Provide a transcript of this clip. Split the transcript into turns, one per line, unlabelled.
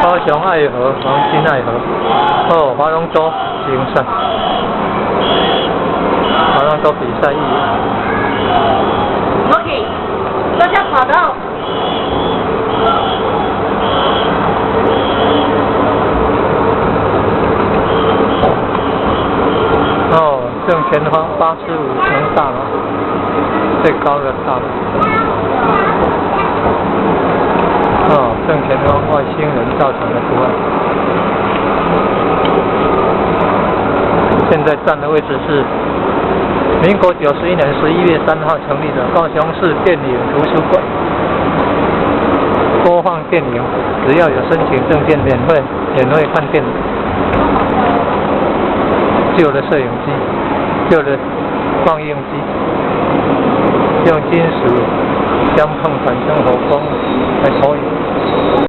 高雄爱河、黄金爱河，哦，划龙舟精赛，划龙舟比赛1。
OK， 大家跑到。
哦，正前方85层大楼，最高的大楼。哦，正前方外星人造成的图案。现在站的位置是民国91年11月3号成立的高雄市电影图书馆，播放电影，只要有申请证件，免费看电影。旧的摄影机，旧的放映机，用金属相碰产生火光来投影。